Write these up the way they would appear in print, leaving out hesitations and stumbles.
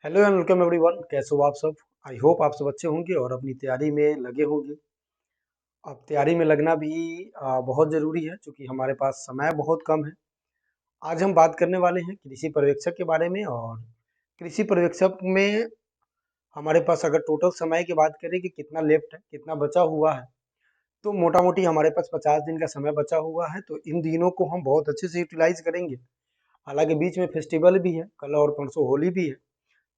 Hello and welcome everyone. कैसे हो आप सब? आई होप आप सब अच्छे होंगे और अपनी तैयारी में लगे होंगे। अब तैयारी में लगना भी बहुत ज़रूरी है क्योंकि हमारे पास समय बहुत कम है। आज हम बात करने वाले हैं कृषि पर्यवेक्षक के बारे में। और कृषि पर्यवेक्षक में हमारे पास अगर टोटल समय की बात करें कि कितना लेफ्ट है, कितना बचा हुआ है, तो मोटा मोटी हमारे पास 50 दिन का समय बचा हुआ है। तो इन दिनों को हम बहुत अच्छे से यूटिलाइज करेंगे। हालांकि बीच में फेस्टिवल भी है, कल और परसों होली भी है।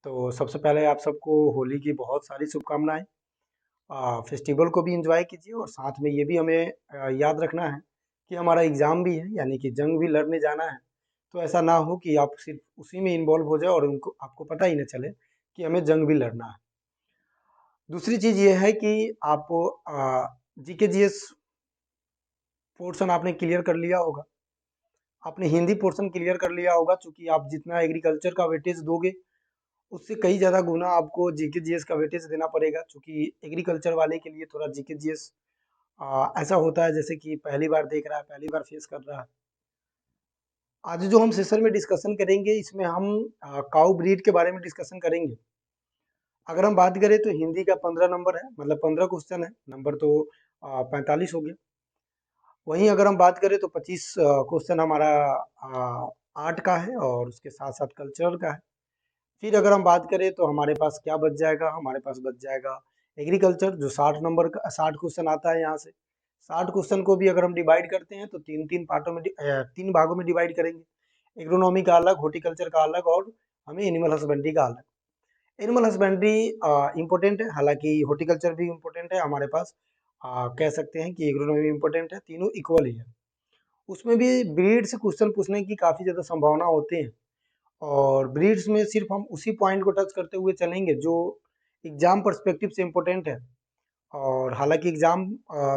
तो सबसे पहले आप सबको होली की बहुत सारी शुभकामनाएं। फेस्टिवल को भी एंजॉय कीजिए और साथ में ये भी हमें याद रखना है कि हमारा एग्ज़ाम भी है, यानी कि जंग भी लड़ने जाना है। तो ऐसा ना हो कि आप सिर्फ उसी में इन्वॉल्व हो जाए और उनको आपको पता ही ना चले कि हमें जंग भी लड़ना है। दूसरी चीज़ ये है कि आप जीके जीएस पोर्शन आपने क्लियर कर लिया होगा। आपने हिंदी पोर्शन क्लियर कर लिया होगा, चूंकि आप जितना एग्रीकल्चर का वेटेज दोगे उससे कई ज़्यादा गुना आपको जीके जीएस का वेटेज देना पड़ेगा। क्योंकि एग्रीकल्चर वाले के लिए थोड़ा जीके जीएस ऐसा होता है जैसे कि पहली बार देख रहा है, पहली बार फेस कर रहा है। आज जो हम सेशन में डिस्कशन करेंगे इसमें हम काऊ ब्रीड के बारे में डिस्कशन करेंगे। अगर हम बात करें तो हिंदी का 15 नंबर है, मतलब 15 क्वेश्चन है, नंबर तो 45 हो गया। वहीं अगर हम बात करें तो 25 क्वेश्चन हमारा आर्ट का है और उसके साथ साथ कल्चरल का है। फिर अगर हम बात करें तो हमारे पास क्या बच जाएगा, हमारे पास बच जाएगा एग्रीकल्चर, जो 60 नंबर का 60 क्वेश्चन आता है यहाँ से। 60 क्वेश्चन को भी अगर हम डिवाइड करते हैं तो तीन तीन पार्टों में 3 भागों में डिवाइड करेंगे। एग्रोनॉमी का अलग, हॉर्टिकल्चर का अलग और हमें एनिमल हस्बेंड्री का अलग। एनिमल हस्बेंड्री इंपॉर्टेंट है, हालांकि हॉर्टिकल्चर भी इंपॉर्टेंट है हमारे पास। कह सकते हैं कि एग्रोनॉमी इंपॉर्टेंट है, तीनों इक्वल ही है। उसमें भी ब्रीड से क्वेश्चन पूछने की काफ़ी ज़्यादा संभावना होती है। और ब्रीड्स में सिर्फ हम उसी पॉइंट को टच करते हुए चलेंगे जो एग्जाम पर्सपेक्टिव से इम्पोर्टेंट है। और हालांकि एग्जाम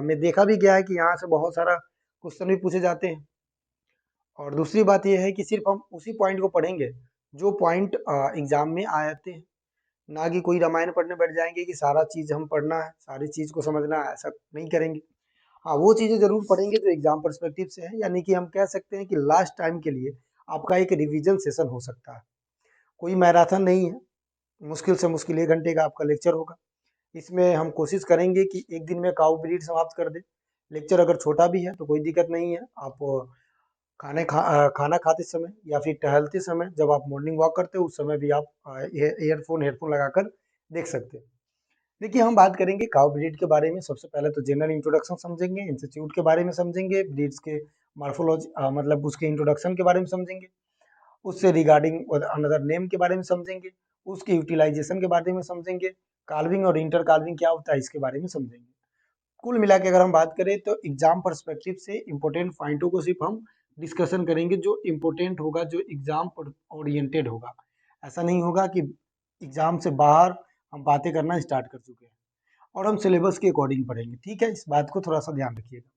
में देखा भी गया है कि यहाँ से बहुत सारा क्वेश्चन भी पूछे जाते हैं। और दूसरी बात यह है कि सिर्फ हम उसी पॉइंट को पढ़ेंगे जो पॉइंट एग्जाम में आ जाते हैं। ना कि कोई रामायण पढ़ने बैठ जाएंगे कि सारा चीज़ हम पढ़ना है, सारी चीज़ को समझना है, ऐसा नहीं करेंगे। हाँ, वो चीज़ें ज़रूर पढ़ेंगे जो एग्जाम पर्सपेक्टिव से है, यानी कि हम कह सकते हैं कि लास्ट टाइम के लिए आपका एक रिवीजन सेशन हो सकता है। कोई मैराथन नहीं है, मुश्किल से मुश्किल 1 घंटे का आपका लेक्चर होगा। इसमें हम कोशिश करेंगे कि एक दिन में काउ पीरियड समाप्त कर दें। लेक्चर अगर छोटा भी है तो कोई दिक्कत नहीं है। आप खाना खाते समय या फिर टहलते समय, जब आप मॉर्निंग वॉक करते हो उस समय भी आप ईयरफोन हेडफोन लगाकर देख सकते हैं। देखिए, हम बात करेंगे काउ ब्रीड के बारे में। सबसे पहले तो जनरल इंट्रोडक्शन समझेंगे, इंस्टीट्यूट के बारे में समझेंगे, ब्रीड्स के मार्फोलॉजी मतलब उसके इंट्रोडक्शन के बारे में समझेंगे, उससे रिगार्डिंग अनदर नेम के बारे में समझेंगे, उसके यूटिलाइजेशन के बारे में समझेंगे, कार्विंग और इंटर कार्विंग क्या होता है इसके बारे में समझेंगे। कुल मिला के अगर हम बात करें तो एग्जाम पर्सपेक्टिव से इंपॉर्टेंट पॉइंटों को सिर्फ हम डिस्कशन करेंगे जो इम्पोर्टेंट होगा, जो एग्जाम पर ओरिएंटेड होगा। ऐसा नहीं होगा कि एग्जाम से बाहर हम बातें करना स्टार्ट कर चुके हैं। और हम सिलेबस के अकॉर्डिंग पढ़ेंगे, ठीक है? इस बात को थोड़ा सा ध्यान रखिएगा।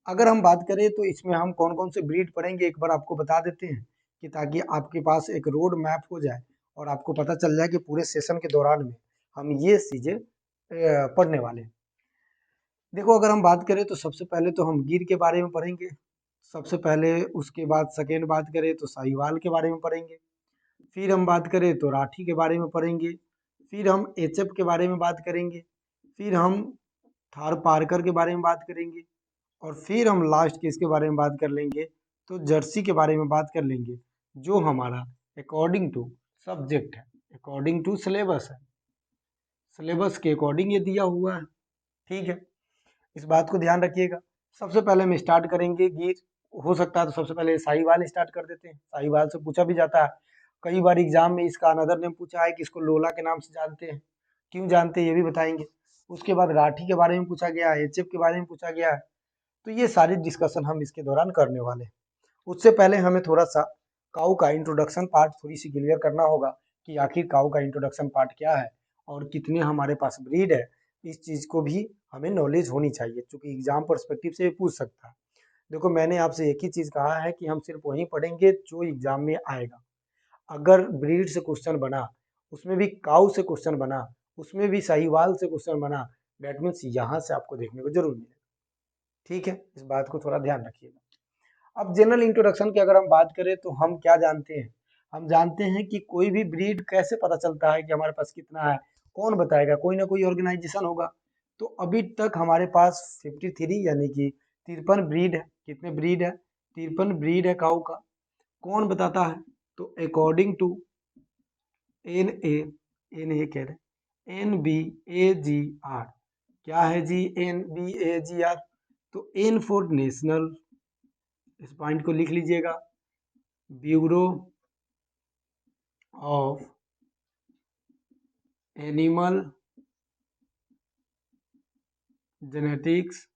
अगर हम बात करें तो इसमें हम कौन कौन से ब्रीड पढ़ेंगे एक बार आपको बता देते हैं, कि ताकि आपके पास एक रोड मैप हो जाए और आपको पता चल जाए कि पूरे सेशन के दौरान में हम ये चीज़ें पढ़ने वाले हैं। देखो, अगर हम बात करें तो सबसे पहले तो हम गिर के बारे में पढ़ेंगे। सबसे पहले उसके बाद सेकेंड बात करें तो साहिवाल के बारे में पढ़ेंगे। फिर हम बात करें तो राठी के बारे में पढ़ेंगे। फिर हम एचएफ के बारे में बात करेंगे। फिर हम थार पारकर के बारे में बात करेंगे। और फिर हम लास्ट के इसके बारे में बात कर लेंगे, तो जर्सी के बारे में बात कर लेंगे, जो हमारा अकॉर्डिंग टू सब्जेक्ट है, अकॉर्डिंग टू सिलेबस है, सिलेबस के अकॉर्डिंग ये दिया हुआ है। ठीक है, इस बात को ध्यान रखिएगा। सबसे पहले हम स्टार्ट करेंगे गिर। हो सकता है तो सबसे पहले साहिवाल स्टार्ट कर देते हैं। साहिवाल से पूछा भी जाता है कई बार एग्जाम में, इसका अनदर नेम पूछा है कि इसको लोला के नाम से जानते हैं। क्यों जानते हैं ये भी बताएंगे। उसके बाद राठी के बारे में पूछा गया है, एचएफ के बारे में पूछा गया है। तो ये सारी डिस्कशन हम इसके दौरान करने वाले हैं। उससे पहले हमें थोड़ा सा काऊ का इंट्रोडक्शन पार्ट थोड़ी सी क्लियर करना होगा, कि आखिर काऊ का इंट्रोडक्शन पार्ट क्या है और कितने हमारे पास ब्रीड है। इस चीज़ को भी हमें नॉलेज होनी चाहिए, क्योंकि एग्जाम पर्सपेक्टिव से ये पूछ सकता है। देखो, मैंने आपसे एक ही चीज़ कहा है कि हम सिर्फ वही पढ़ेंगे जो एग्जाम में आएगा। अगर ब्रीड से क्वेश्चन बना, उसमें भी काऊ से क्वेश्चन बना, उसमें भी साहिवाल से क्वेश्चन बना, दैट मीन्स यहाँ से आपको देखने को जरूर मिलेगा। ठीक है, इस बात को थोड़ा ध्यान रखिएगा। अब जनरल इंट्रोडक्शन की अगर हम बात करें तो हम क्या जानते हैं? हम जानते हैं कि कोई भी ब्रीड कैसे पता चलता है कि हमारे पास कितना है, कौन बताएगा, कोई ना कोई ऑर्गेनाइजेशन होगा। तो अभी तक हमारे पास 53 यानी कि 53 ब्रीड है। कितने ब्रीड है? 53 ब्रीड है काऊ का। कौन बताता है? तो अकॉर्डिंग टू NBAGR। क्या है जी NBAGR? तो N फॉर नेशनल, इस पॉइंट को लिख लीजिएगा, bureau of animal genetics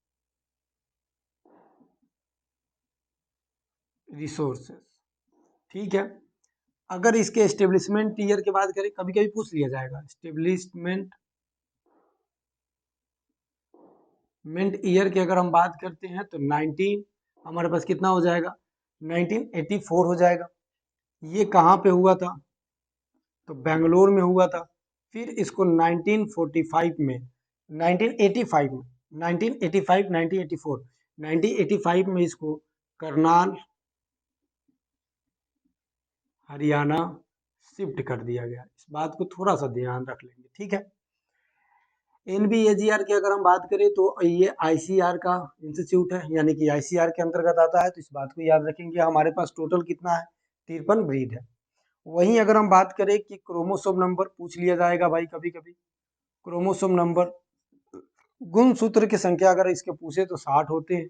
resources. ठीक है। अगर इसके एस्टेब्लिशमेंट ईयर की बात करें, कभी कभी पूछ लिया जाएगा, एस्टेब्लिशमेंट ईयर की अगर हम बात करते हैं तो 19 हमारे पास कितना हो जाएगा? 1984 हो जाएगा। ये कहाँ पे हुआ था? तो बेंगलोर में हुआ था। फिर इसको 1945 में, 1985 में, 1985, 1984, 1985 में इसको करनाल हरियाणा शिफ्ट कर दिया गया। इस बात को थोड़ा सा ध्यान रख लेंगे, ठीक है। NBAGR की अगर हम बात करें तो ये ICR का इंस्टीट्यूट है, यानी कि ICR के अंतर्गत आता है। तो इस बात को याद रखेंगे। हमारे पास टोटल कितना है? 53 ब्रीड है। वहीं अगर हम बात करें कि क्रोमोसोम नंबर पूछ लिया जाएगा भाई, कभी कभी क्रोमोसोम नंबर, गुणसूत्र की संख्या अगर इसके पूछे तो 60 होते हैं।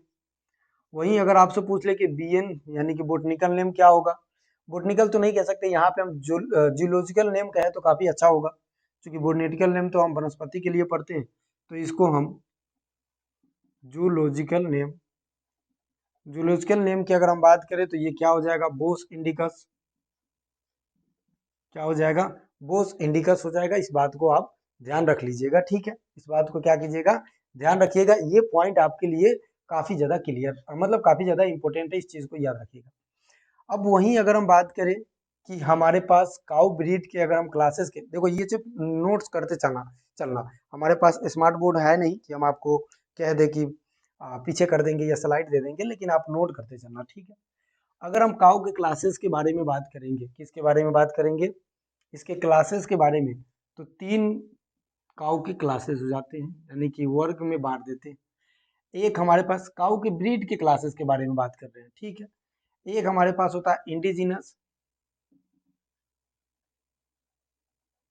वहीं अगर आपसे पूछ ले कि BN यानी कि बोटनिकल नेम क्या होगा? बोटनिकल तो नहीं कह सकते, यहाँ पे हम जूलॉजिकल नेम कहें तो काफी अच्छा होगा, क्योंकि बोटनिकल नेम तो हम वनस्पति के लिए पढ़ते हैं। तो इसको हम जूलॉजिकल नेम, जूलॉजिकल नेम की अगर हम बात करें तो ये क्या हो जाएगा? बोस इंडिकस। क्या हो जाएगा? बोस इंडिकस हो जाएगा। इस बात को आप ध्यान रख लीजिएगा, ठीक है। इस बात को क्या कीजिएगा? ध्यान रखिएगा। ये पॉइंट आपके लिए काफी ज्यादा क्लियर, मतलब काफी ज्यादा इंपॉर्टेंट है, इस चीज को याद रखिएगा। अब वहीं अगर हम बात करें कि हमारे पास काउ ब्रीड के अगर हम क्लासेस के, देखो ये सिर्फ नोट्स करते चलना चलना, हमारे पास स्मार्ट बोर्ड है नहीं कि हम आपको कह दे कि पीछे कर देंगे या स्लाइड दे देंगे, लेकिन आप नोट करते चलना, ठीक है। अगर हम काउ के क्लासेस के बारे में बात करेंगे, किसके बारे में बात करेंगे? इसके क्लासेस के बारे में, तो 3 काउ के क्लासेस हो जाते हैं, यानी कि वर्ग में बांट देते हैं। एक हमारे पास काउ के ब्रीड के क्लासेस के बारे में बात कर रहे हैं, ठीक है। एक हमारे पास होता है इंडिजिनस,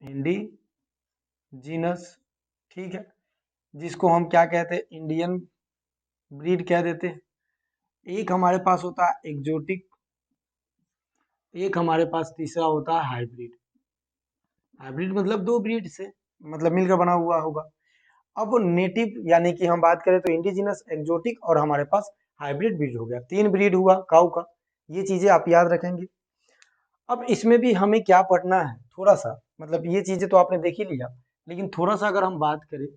इंडिजीनस, ठीक है, जिसको हम क्या कहते हैं? इंडियन ब्रीड कह देते हैं। एक हमारे पास होता है एग्जोटिक, एक हमारे पास तीसरा होता है हाइब्रिड। हाइब्रिड मतलब 2 ब्रीड से मतलब मिलकर बना हुआ होगा। अब नेटिव यानी कि हम बात करें तो इंडिजिनस, एक्जोटिक और हमारे पास हाइब्रिड ब्रीड हो गया। 3 ब्रीड हुआ काऊ का। ये चीजें आप याद रखेंगे। अब इसमें भी हमें क्या पढ़ना है थोड़ा सा, मतलब ये चीजें तो आपने देख ही लिया, लेकिन थोड़ा सा अगर हम बात करें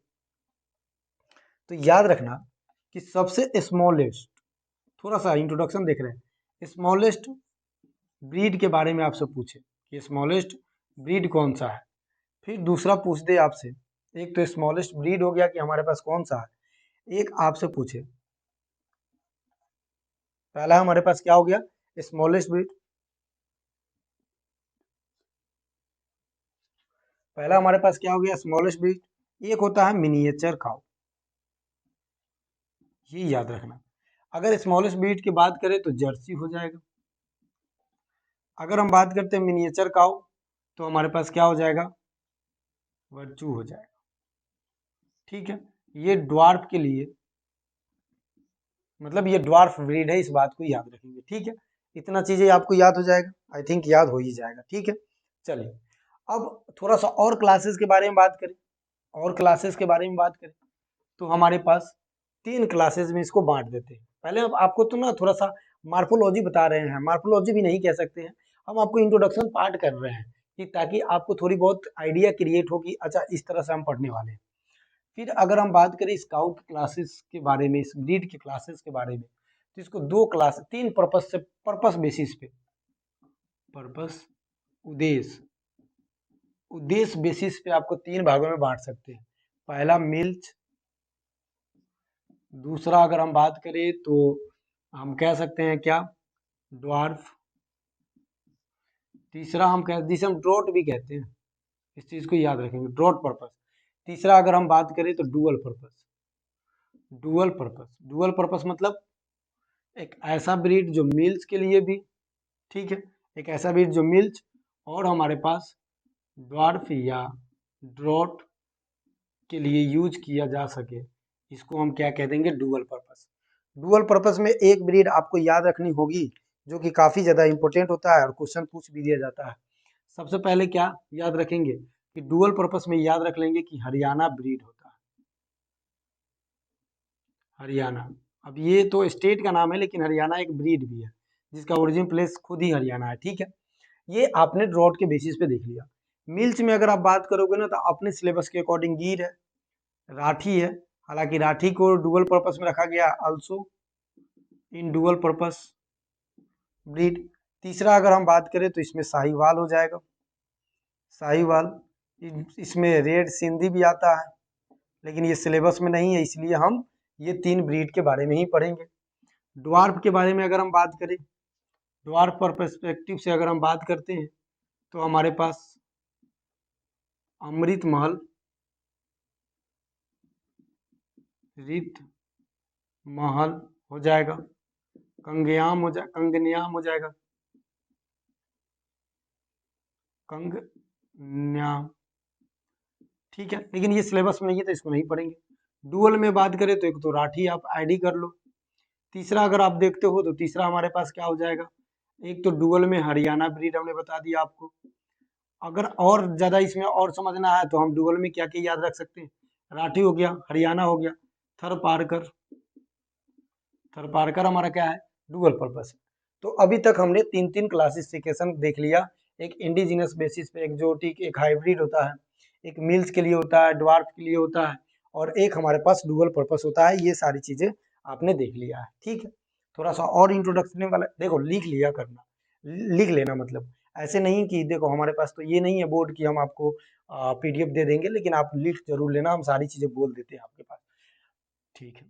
तो याद रखना कि सबसे स्मॉलेस्ट, थोड़ा सा इंट्रोडक्शन देख रहे हैं, स्मॉलेस्ट ब्रीड के बारे में आपसे पूछे कि स्मॉलेस्ट ब्रीड कौन सा है। फिर दूसरा पूछ दे आपसे, एक तो स्मॉलेस्ट ब्रीड हो गया कि हमारे पास कौन सा है, एक आपसे पूछे, पहला हमारे पास क्या हो गया? Smallest breed. पहला हमारे पास क्या हो गया? Smallest breed. एक होता है मिनिएचर काउ, ये याद रखना। अगर स्मॉलेस्ट ब्रीड की बात करें तो जर्सी हो जाएगा। अगर हम बात करते हैं मिनिएचर काउ तो हमारे पास क्या हो जाएगा? वर्चू हो जाएगा, ठीक है। ये ड्वार्फ के लिए, मतलब ये ड्वार्फ ब्रीड है, इस बात को याद रखेंगे, ठीक है। इतना चीजें आपको याद हो जाएगा, आई थिंक याद हो ही जाएगा, ठीक है। चलिए अब थोड़ा सा और क्लासेस के बारे में बात करें, और क्लासेस के बारे में बात करें तो हमारे पास 3 क्लासेस में इसको बांट देते हैं। पहले अब आपको तो ना थोड़ा सा मार्फोलॉजी बता रहे हैं, मार्फोलॉजी भी नहीं कह सकते हैं, हम आपको इंट्रोडक्शन पार्ट कर रहे हैं कि ताकि आपको थोड़ी बहुत आइडिया क्रिएट हो कि अच्छा इस तरह से हम पढ़ने वाले हैं। फिर अगर हम बात करें स्काउट क्लासेस के बारे में, इस ब्रीड के क्लासेस के बारे में, तो इसको 2 क्लास, 3 पर्पस से, पर्पस बेसिस पे, पर्पस उद्देश्य, उद्देश्य बेसिस पे आपको 3 भागों में बांट सकते हैं। पहला मिल्च, दूसरा अगर हम बात करें तो हम कह सकते हैं क्या? ड्वार्फ, तीसरा हम कहते, जिसे हम ड्रॉट भी कहते हैं, इस चीज को याद रखेंगे, ड्रॉट पर्पस। तीसरा अगर हम बात करें तो dual purpose. Dual purpose, dual purpose मतलब एक ऐसा ब्रीड जो मील्स के लिए भी, ठीक है, एक ऐसा ब्रीड जो मील्स और हमारे पास ड्वार्फ या ड्रॉट के लिए यूज किया जा सके, इसको हम क्या कह देंगे, डुअल पर्पस। डुअल पर्पस में एक ब्रीड आपको याद रखनी होगी जो कि काफी ज्यादा इंपॉर्टेंट होता है और क्वेश्चन पूछ भी दिया जाता है। सबसे पहले क्या याद रखेंगे कि डुअल पर्पस में याद रख लेंगे कि हरियाणा ब्रीड होता है, हरियाणा। अब ये तो स्टेट का नाम है, लेकिन हरियाणा एक ब्रीड भी है जिसका ओरिजिन प्लेस खुद ही हरियाणा है, ठीक है। ये आपने ड्रॉट के बेसिस पे देख लिया। मिल्स में अगर आप बात करोगे ना, तो अपने सिलेबस के अकॉर्डिंग गिर है, राठी है, हालांकि राठी को डुअल पर्पस में रखा गया also in dual purpose breed. तीसरा अगर हम बात करें तो इसमें साहिवाल हो जाएगा, साहिवाल। इसमें रेड सिंधी भी आता है, लेकिन ये सिलेबस में नहीं है, इसलिए हम ये तीन ब्रीड के बारे में ही पढ़ेंगे। ड्वार्फ के बारे में अगर हम बात करें, ड्वार्फ पर पर्सपेक्टिव से अगर हम बात करते हैं, तो हमारे पास अमृत महल, रित महल हो जाएगा, कंगयाम हो जाए, कंगन्याम हो जाएगा, कंगन्याम, ठीक है, लेकिन ये सिलेबस में नहीं है तो इसको नहीं पढ़ेंगे। डुअल में बात करें तो एक तो राठी आप आईडी कर लो। तीसरा अगर आप देखते हो तो तीसरा हमारे पास क्या हो जाएगा, एक तो डुअल में हरियाणा ब्रीड हमने बता दिया आपको। अगर और ज्यादा इसमें और समझना है तो हम डुअल में क्या क्या याद रख सकते हैं, राठी हो गया, हरियाणा हो गया, थरपारकर, थरपारकर हमारा क्या है, डुअल पर्पस है। तो अभी तक हमने तीन तीन क्लासिफिकेशन देख लिया, एक इंडिजिनस बेसिस पे एक्जोटिक, एक हाइब्रिड होता है, एक मिल्स के लिए होता है, ड्वार्फ के लिए होता है, और एक हमारे पास डुअल पर्पस होता है। ये सारी चीजें आपने देख लिया है, ठीक है। थोड़ा सा और इंट्रोडक्शन वाला देखो, लिख लिया करना, लिख लेना, मतलब ऐसे नहीं कि देखो हमारे पास तो ये नहीं है बोर्ड की हम आपको पीडीएफ दे देंगे, लेकिन आप लिख जरूर लेना, हम सारी चीजें बोल देते हैं आपके पास, ठीक है।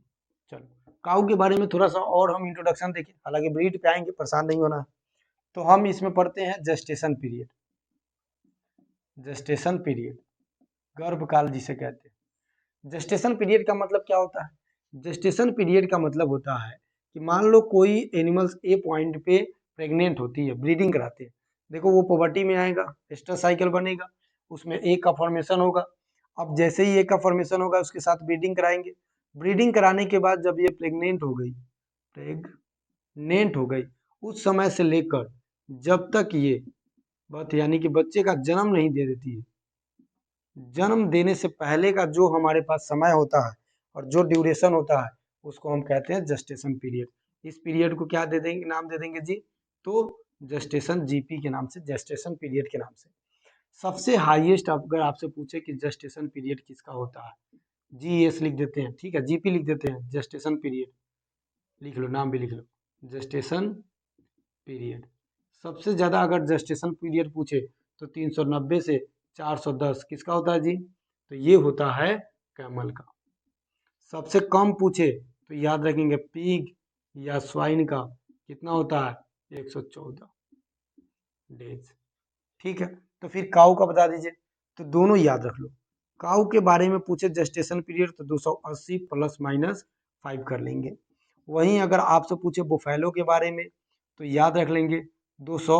चलो काऊ के बारे में थोड़ा सा और हम इंट्रोडक्शन देखें, हालांकि ब्रीड पे आएंगे, परेशान नहीं होना। तो हम इसमें पढ़ते हैं जेस्टेशन पीरियड, जेस्टेशन पीरियड, गर्भकाल जिसे कहते हैं। जेस्टेशन पीरियड का मतलब क्या होता है, जेस्टेशन पीरियड का मतलब होता है कि मान लो कोई एनिमल्स ए पॉइंट पे प्रेग्नेंट होती है, ब्रीडिंग कराते हैं, देखो वो पुबर्टी में आएगा, एस्टर साइकिल बनेगा, उसमें एक का फॉर्मेशन होगा। अब जैसे ही एक का फॉर्मेशन होगा उसके साथ ब्रीडिंग कराएंगे, ब्रीडिंग कराने के बाद जब ये प्रेग्नेंट हो गई, प्रेग्नेंट हो गई, उस समय से लेकर जब तक ये बात यानी कि बच्चे का जन्म नहीं दे देती है, जन्म देने से पहले का जो हमारे पास समय होता है और जो ड्यूरेशन होता है, उसको हम कहते हैं जेस्टेशन पीरियड। इस पीरियड को क्या दे देंगे, नाम दे देंगे जी, तो जेस्टेशन जीपी के नाम से, जेस्टेशन पीरियड के नाम से। सबसे हाईएस्ट अगर आपसे पूछे कि जेस्टेशन पीरियड किसका होता है, जीएस लिख देते हैं, ठीक है, जीपी लिख देते हैं, जेस्टेशन पीरियड लिख लो, नाम भी लिख लो, जेस्टेशन पीरियड। सबसे ज्यादा अगर जेस्टेशन पीरियड पूछे तो 390 से 410 किसका होता है जी, तो ये होता है कैमल का। सबसे कम पूछे तो याद रखेंगे पिग या स्वाइन का, कितना होता है 114 डेज, ठीक है। तो फिर काऊ का बता दीजिए, तो दोनों याद रख लो। काऊ के बारे में पूछे जेस्टेशन पीरियड तो 280 प्लस माइनस 5 कर लेंगे। वहीं अगर आपसे पूछे बुफैलो के बारे में तो याद रख लेंगे 200,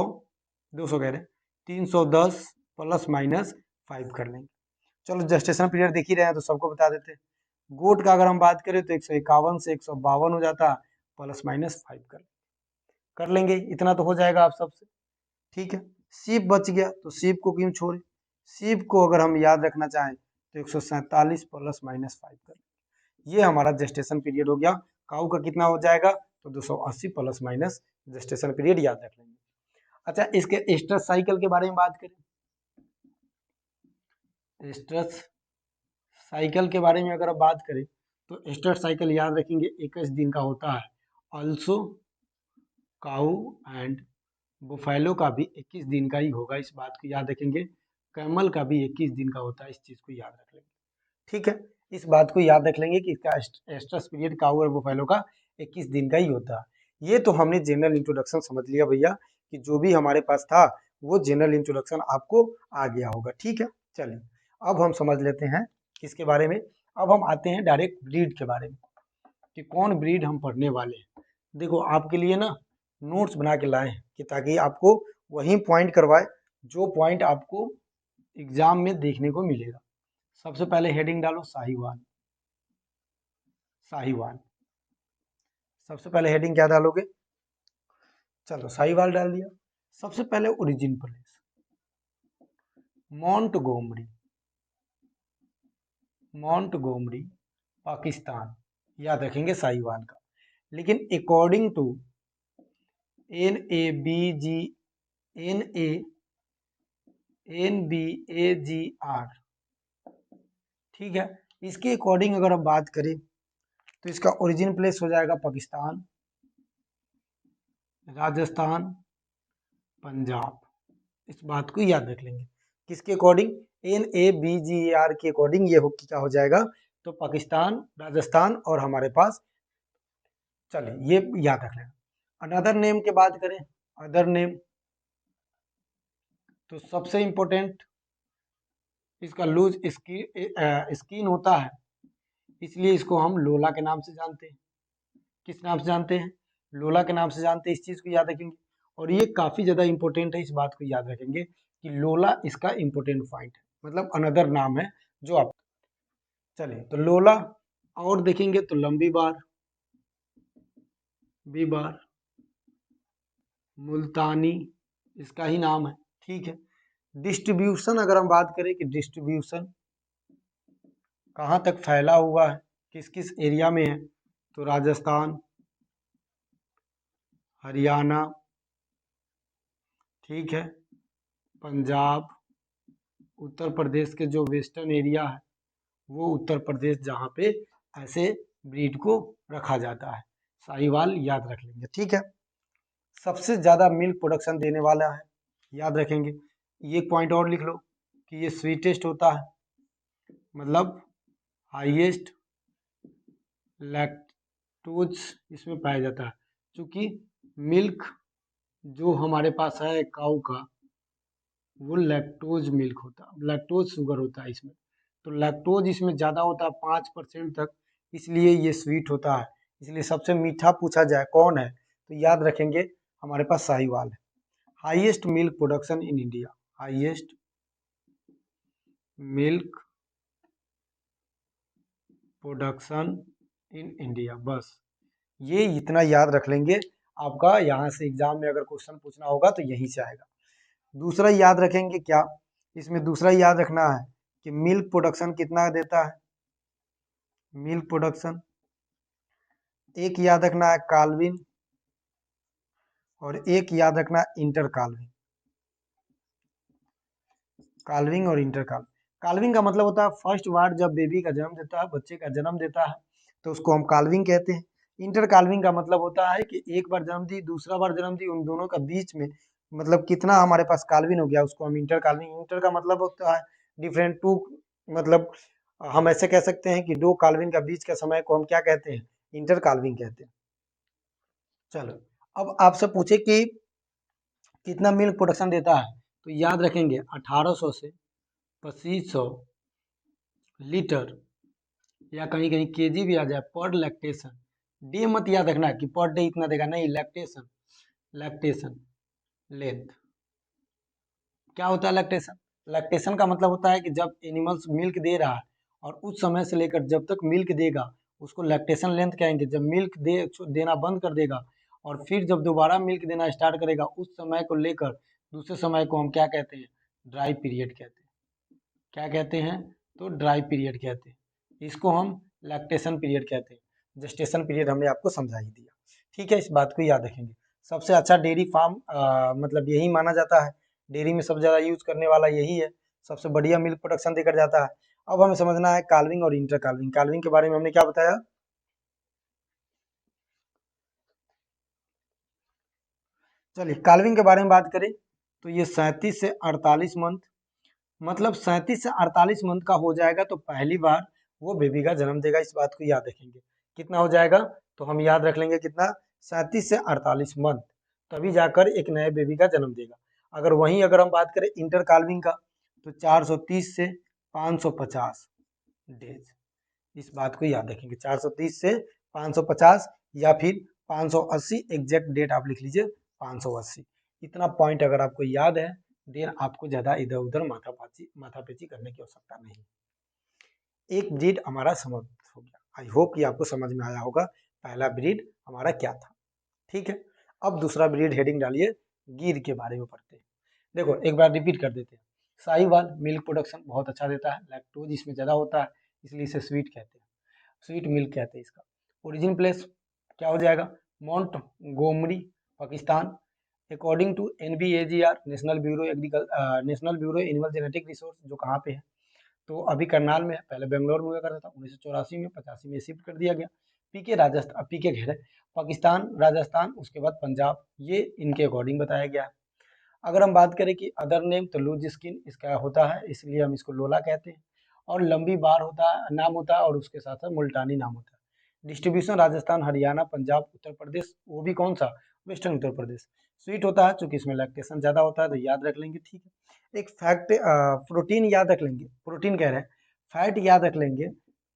200 कह रहे हैं, 310 प्लस माइनस 5 कर लेंगे। चलो जेस्टेशन पीरियड देख ही रहे हैं तो सबको बता देते हैं। गोट का अगर हम बात करें तो 151 से 152 हो जाता है, प्लस माइनस 5 कर लेंगे, इतना तो हो जाएगा आप सबसे, ठीक है। सीप बच गया, तो सीप को क्यों छोड़े, सीप को अगर हम याद रखना चाहें तो 147 प्लस माइनस 5 कर, ये हमारा जेस्टेशन पीरियड हो गया। काऊ का कितना हो जाएगा, तो 280 प्लस माइनस जेस्टेशन पीरियड याद रख लेंगे। अच्छा, इसके एस्ट्रस साइकिल के बारे में बात करें, एस्ट्रस साइकिल के बारे में अगर आप बात करें तो एस्ट्रस साइकिल याद रखेंगे 21 दिन का होता है, ऑल्सो काऊ एंड बुफैलो का भी 21 दिन का ही होगा, इस बात को याद रखेंगे। कैमल का भी 21 दिन का होता है, इस चीज को याद रख लेंगे, ठीक है। इस बात को याद रख लेंगे कि इसका एस्ट्रस पीरियड काऊ और बुफैलो का 21 दिन का ही होता है। ये तो हमने जनरल इंट्रोडक्शन समझ लिया भैया, कि जो भी हमारे पास था वो जनरल इंट्रोडक्शन आपको आ गया होगा। ठीक है, चलिए अब हम समझ लेते हैं किसके बारे में। अब हम आते हैं डायरेक्ट ब्रीड के बारे में कि कौन ब्रीड हम पढ़ने वाले हैं। देखो आपके लिए ना नोट्स बना के लाए हैं कि ताकि आपको वही पॉइंट करवाए जो पॉइंट आपको एग्जाम में देखने को मिलेगा। सबसे पहले हेडिंग डालो साहिवाल। साहिवाल सबसे पहले हेडिंग क्या डालोगे? चलो साहिवाल डाल दिया। सबसे पहले origin place Montgomery. Montgomery Pakistan, याद रखेंगे साहिवाल का। लेकिन अकॉर्डिंग टू NABGR, ठीक है, इसके अकॉर्डिंग अगर हम बात करें तो इसका ओरिजिन प्लेस हो जाएगा पाकिस्तान, राजस्थान, पंजाब। इस बात को याद रख लेंगे। किसके अकॉर्डिंग? NABGR के अकॉर्डिंग ये क्या हो जाएगा? तो पाकिस्तान, राजस्थान और हमारे पास, चलिए ये याद रख लेना। अनदर नेम की बात करें, अदर नेम, तो सबसे इंपॉर्टेंट इसका लूज स्किन होता है, इसलिए इसको हम लोला के नाम से जानते हैं। किस नाम से जानते हैं? लोला के नाम से जानते हैं। इस चीज को याद रखेंगे और ये काफी ज्यादा इंपॉर्टेंट है, इस बात को याद रखेंगे कि लोला इसका इंपॉर्टेंट पॉइंट है, मतलब अनदर नाम है जो आप, चलिए तो लोला। और देखेंगे तो लंबी बार, बी बार, मुल्तानी इसका ही नाम है। ठीक है, डिस्ट्रीब्यूशन अगर हम बात करें कि डिस्ट्रीब्यूशन कहाँ तक फैला हुआ है, किस किस एरिया में है, तो राजस्थान, हरियाणा, ठीक है, पंजाब, उत्तर प्रदेश के जो वेस्टर्न एरिया है वो उत्तर प्रदेश जहाँ पे ऐसे ब्रीड को रखा जाता है। साहिवाल याद रख लेंगे। ठीक है, सबसे ज्यादा मिल्क प्रोडक्शन देने वाला है, याद रखेंगे। ये पॉइंट और लिख लो कि ये स्वीटेस्ट होता है, मतलब हाईएस्ट लैक्टोज इसमें पाया जाता है। क्योंकि मिल्क जो हमारे पास है काऊ का, वो लैक्टोज मिल्क होता है, लैक्टोज शुगर होता है इसमें, तो लैक्टोज इसमें ज़्यादा होता है 5% तक, इसलिए ये स्वीट होता है। इसलिए सबसे मीठा पूछा जाए कौन है तो याद रखेंगे हमारे पास साहिवाल है। Highest milk production in India, highest milk production in India, बस ये इतना याद रख लेंगे। आपका यहाँ से एग्जाम में अगर क्वेश्चन पूछना होगा तो यहीं से आएगा। दूसरा याद रखेंगे क्या, इसमें दूसरा याद रखना है कि मिल्क प्रोडक्शन कितना देता है, मिल्क प्रोडक्शन। एक याद रखना है काल्विन और एक याद रखना है इंटर काल्विन। काल्विंग और इंटर काल्विंग, काल्विंग का मतलब होता है फर्स्ट बार जब बेबी का जन्म देता है, बच्चे का जन्म देता है, तो उसको हम काल्विंग कहते हैं। इंटर काल्विंग का मतलब होता है कि एक बार जन्म दी, दूसरा बार जन्म दी, उन दोनों का बीच में मतलब कितना हमारे पास काल्विन हो गया, उसको हम इंटर काल्विंग। इंटर का मतलब होता है डिफरेंट टू, मतलब हम ऐसे कह सकते हैं कि दो काल्विन का बीच का समय को हम क्या कहते हैं? इंटर काल्विंग कहते हैं। चलो अब आपसे पूछे कि कितना मिल्क प्रोडक्शन देता है, तो याद रखेंगे 1800 से 2500 लीटर, या कहीं कहीं केजी भी आ जाए, पर लैक्टेशन। डे मत याद रखना कि पर डे इतना देगा, नहीं, लैक्टेशन, लैक्टेशन लेंथ। क्या होता है लैक्टेशन? लैक्टेशन का मतलब होता है कि जब एनिमल्स मिल्क दे रहा है और उस समय से लेकर जब तक मिल्क देगा उसको लैक्टेशन लेंथ कहेंगे। जब मिल्क देना बंद कर देगा और फिर जब दोबारा मिल्क देना स्टार्ट करेगा, उस समय को लेकर दूसरे समय को हम क्या कहते हैं? ड्राई पीरियड कहते हैं। क्या कहते हैं? तो ड्राई पीरियड कहते हैं। इसको हम लैक्टेशन पीरियड कहते हैं। जेस्टेशन पीरियड हमने आपको समझा ही दिया। ठीक है, इस बात को याद रखेंगे। सबसे अच्छा डेयरी फार्म मतलब यही माना जाता है, डेयरी में सबसे ज़्यादा यूज करने वाला यही है, सबसे बढ़िया मिल्क प्रोडक्शन देकर जाता है। अब हमें समझना है काल्विंग और इंटर काल्विंग। काल्विंग के बारे में हमने क्या बताया? चलिए काल्विंग के बारे में बात करें तो ये 37 से 48 मंथ, मतलब 37 से 48 मंथ का हो जाएगा तो पहली बार वो बेबी का जन्म देगा। इस बात को याद रखेंगे। कितना हो जाएगा? तो हम याद रख लेंगे कितना, 37 से 48 मंथ, तभी जाकर एक नए बेबी का जन्म देगा। अगर हम बात करें इंटर काल्विन का, तो 430 से 550 डेज। इस बात को याद रखेंगे, 430 से 550 या फिर 580, एग्जैक्ट डेट आप लिख लीजिए 580। इतना पॉइंट अगर आपको याद है, देन आपको ज़्यादा इधर उधर माथापेची करने की आवश्यकता नहीं। एक ब्रीड हमारा समाप्त हो गया। आई होप कि आपको समझ में आया होगा पहला ब्रीड हमारा क्या था। ठीक है, अब दूसरा ब्रीड हेडिंग डालिए, गिर के बारे में पढ़ते हैं। देखो एक बार रिपीट कर देते हैं। साहिवाल मिल्क प्रोडक्शन बहुत अच्छा देता है, लैक्टोज इसमें ज़्यादा होता है, इसलिए इसे स्वीट कहते हैं, स्वीट मिल्क कहते हैं इसका। ओरिजिन प्लेस क्या हो जाएगा, Montgomery Pakistan. According to NBAGR national bureau animal genetic resource, जो कहाँ पे है, तो अभी करनाल में है, पहले बेंगलोर में हुआ करता था, 1984 में 85 में शिफ्ट कर दिया गया। पीके राजस्थान, पीके घेर है पाकिस्तान, राजस्थान, उसके बाद पंजाब, ये इनके अकॉर्डिंग बताया गया है। अगर हम बात करें कि अदर नेम, तो लूज स्किन इसका होता है, इसलिए हम इसको लोला कहते हैं, और लंबी बार होता है, नाम होता है, और उसके साथ साथ मुल्तानी नाम होता है। डिस्ट्रीब्यूशन राजस्थान, हरियाणा, पंजाब, उत्तर प्रदेश, वो भी कौन सा, वेस्टर्न उत्तर प्रदेश। स्वीट होता है, चूंकि इसमें लैक्टेशन ज़्यादा होता है, तो याद रख लेंगे। ठीक है, एक फैक्ट, प्रोटीन याद रख लेंगे, प्रोटीन कह रहे हैं, फैट याद रख लेंगे,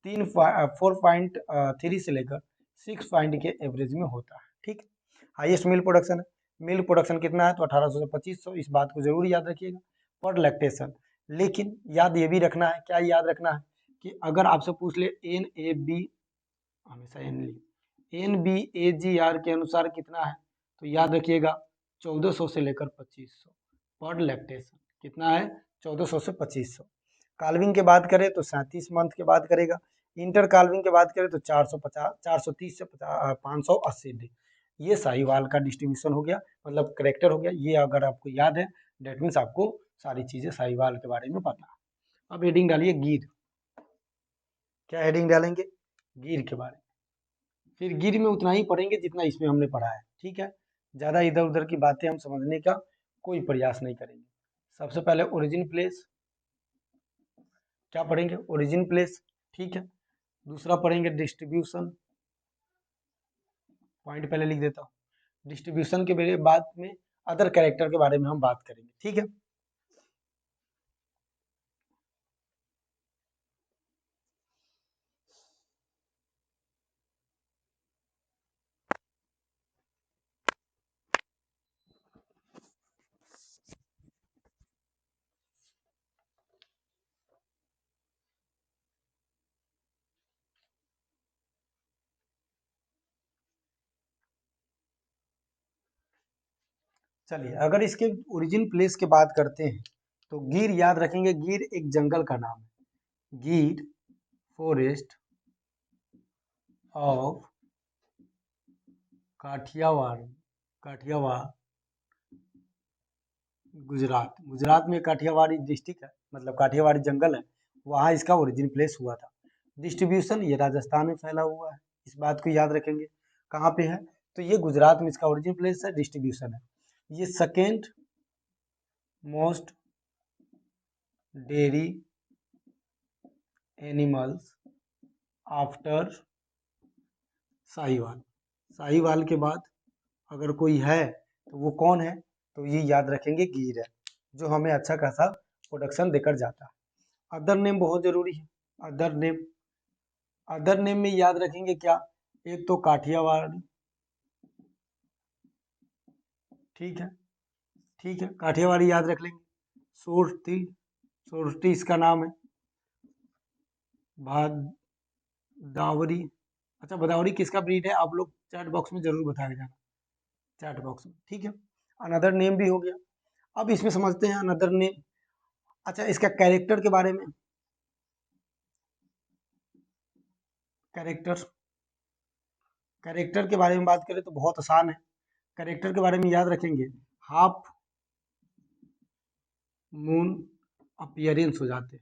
4.3 से लेकर 6 के एवरेज में होता है। ठीक, हाईएस्ट मिल्क प्रोडक्शन है, मिल्क प्रोडक्शन कितना है, तो 1800 से 2500, इस बात को जरूर याद रखिएगा। पर लैक्टेशन, लेकिन याद ये भी रखना है, क्या याद रखना है, कि अगर आपसे पूछ ले NAB, हमेशा NBAGR के अनुसार कितना है, तो याद रखिएगा 1400 से लेकर 2500 पर लैक्टेशन। कितना है, 1400 से 2500। काल्विन के बात करें तो 37 मंथ के बाद करेगा। इंटर काल्विन के बात करें तो 430 से 580 डे। ये साहिवाल का डिस्ट्रीब्यूशन हो गया, मतलब करेक्टर हो गया। ये अगर आपको याद है, डेट मीन्स आपको सारी चीजें साहिवाल के बारे में पता है। अब हेडिंग डालिए गिर। क्या हेडिंग डालेंगे, गिर के बारे में। फिर गिर में उतना ही पढ़ेंगे जितना इसमें हमने पढ़ा है। ठीक है, ज़्यादा इधर उधर की बातें हम समझने का कोई प्रयास नहीं करेंगे। सबसे पहले ओरिजिन प्लेस, क्या पढ़ेंगे, ओरिजिन प्लेस। ठीक है, दूसरा पढ़ेंगे डिस्ट्रीब्यूशन, पॉइंट पहले लिख देता हूँ। डिस्ट्रीब्यूशन के बाद में अदर कैरेक्टर के बारे में हम बात करेंगे। ठीक है, चलिए अगर इसके ओरिजिन प्लेस की बात करते हैं, तो गिर याद रखेंगे, गिर एक जंगल का नाम है। गिर फॉरेस्ट ऑफ काठियावाड़, काठियावाड़ गुजरात। गुजरात में काठियावाड़ी डिस्ट्रिक्ट है, मतलब काठियावाड़ी जंगल है, वहाँ इसका ओरिजिन प्लेस हुआ था। डिस्ट्रीब्यूशन ये राजस्थान में फैला हुआ है, इस बात को याद रखेंगे। कहाँ पे है, तो ये गुजरात में इसका ओरिजिन प्लेस है, डिस्ट्रीब्यूशन है। ये second most dairy animals after Sahiwal. Sahiwal के बाद अगर कोई है तो वो कौन है, तो ये याद रखेंगे गिर है, जो हमें अच्छा खासा प्रोडक्शन देकर जाता है। अदर नेम बहुत जरूरी है। अदर नेम, अदर नेम में याद रखेंगे क्या, एक तो काठियावाड़ी। ठीक है, ठीक है, काठियावाड़ी याद रख लेंगे। सोरती, सोरती इसका नाम है। भादावरी, अच्छा भदावरी किसका ब्रीड है, आप लोग चैट बॉक्स में जरूर बता के जाना, चैट बॉक्स में। ठीक है, अनदर नेम भी हो गया। अब इसमें समझते हैं अनदर नेम। अच्छा, इसका कैरेक्टर के बारे में, कैरेक्टर, कैरेक्टर के बारे में बात करें तो बहुत आसान है। कैरेक्टर के बारे में याद रखेंगे, हाफ मून अपीयरेंस हो जाते,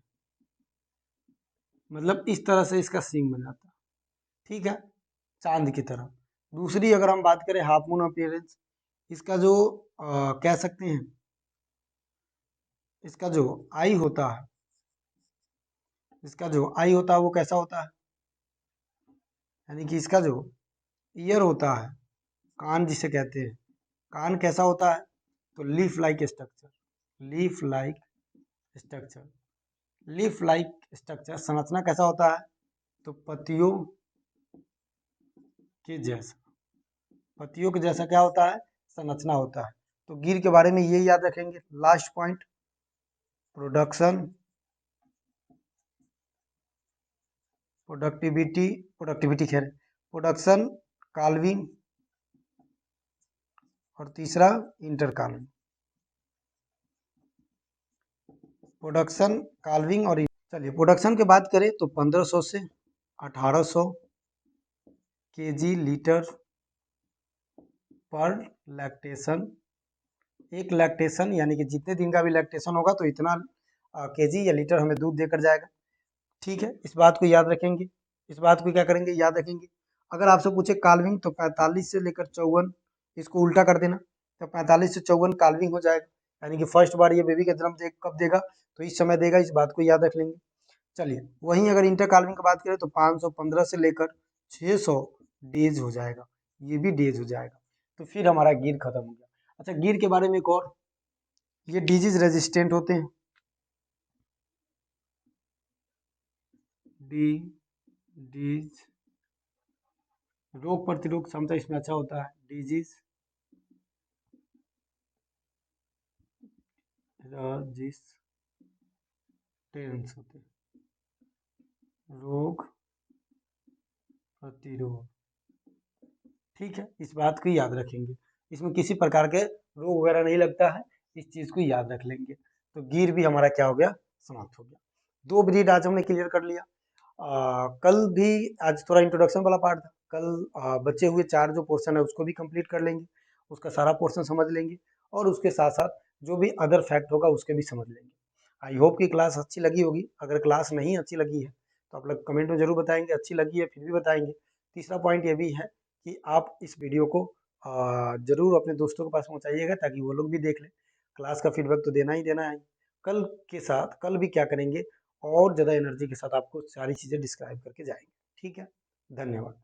मतलब इस तरह से इसका सींग बन जाता। ठीक है, चांद की तरह। दूसरी अगर हम बात करें हाफ मून अपीयरेंस, इसका जो कह सकते हैं, इसका जो आई होता है, इसका जो आई होता है वो कैसा होता है, यानी कि इसका जो ईयर होता है, कान जिसे कहते हैं, कान कैसा होता है, तो leaf like structure, leaf like structure, leaf like structure संरचना कैसा होता है? तो पत्तियों के जैसा, पत्तियों के जैसा क्या होता है? संरचना होता है। तो गिर के बारे में ये याद रखेंगे। लास्ट पॉइंट, प्रोडक्शन, प्रोडक्टिविटी खैर, प्रोडक्शन, काल्विंग, और तीसरा इंटर काल्विंग। प्रोडक्शन, काल्विंग और चलिए प्रोडक्शन की बात करें तो 1500 से 1800 केजी लीटर पर लैक्टेशन। एक लैक्टेशन यानी कि जितने दिन का भी लैक्टेशन होगा तो इतना केजी या लीटर हमें दूध देकर जाएगा। ठीक है, इस बात को याद रखेंगे। इस बात को क्या करेंगे? याद रखेंगे। अगर आपसे पूछे काल्विंग तो 45 से लेकर 54, इसको उल्टा कर देना, तो 45 से 54 काल्विंग हो जाएगा। यानी कि फर्स्ट बार ये बेबी का जन्म कब देगा? तो इस समय देगा। इस बात को याद रख लेंगे। चलिए, वहीं अगर इंटर काल्विंग की बात करें तो 515 से लेकर 600 डेज हो जाएगा। ये भी डेज हो जाएगा। तो फिर हमारा गिर खत्म हो गया। अच्छा, गिर के बारे में एक और, ये डिजीज रेजिस्टेंट होते हैं। डिजीज, रोग प्रतिरोध क्षमता इसमें अच्छा होता है। डिजीज रेजिस्टेंस होते हैं, रोग प्रतिरोध। ठीक है, इस बात को याद रखेंगे। इसमें किसी प्रकार के रोग वगैरह नहीं लगता है, इस चीज को याद रख लेंगे। तो गिर भी हमारा क्या हो गया? समाप्त हो गया। 2 ब्रीड आज हमने क्लियर कर लिया। कल भी आज थोड़ा इंट्रोडक्शन वाला पार्ट था। कल बचे हुए 4 जो पोर्शन है उसको भी कंप्लीट कर लेंगे, उसका सारा पोर्शन समझ लेंगे, और उसके साथ साथ जो भी अदर फैक्ट होगा उसके भी समझ लेंगे। आई होप कि क्लास अच्छी लगी होगी। अगर क्लास नहीं अच्छी लगी है तो आप लोग कमेंट में जरूर बताएंगे, अच्छी लगी है फिर भी बताएंगे। तीसरा पॉइंट ये भी है कि आप इस वीडियो को जरूर अपने दोस्तों के पास पहुंचाइएगा ताकि वो लोग भी देख लें। क्लास का फीडबैक तो देना ही देना है। कल के साथ कल भी क्या करेंगे, और ज़्यादा एनर्जी के साथ आपको सारी चीज़ें डिस्क्राइब करके जाएंगे। ठीक है, धन्यवाद।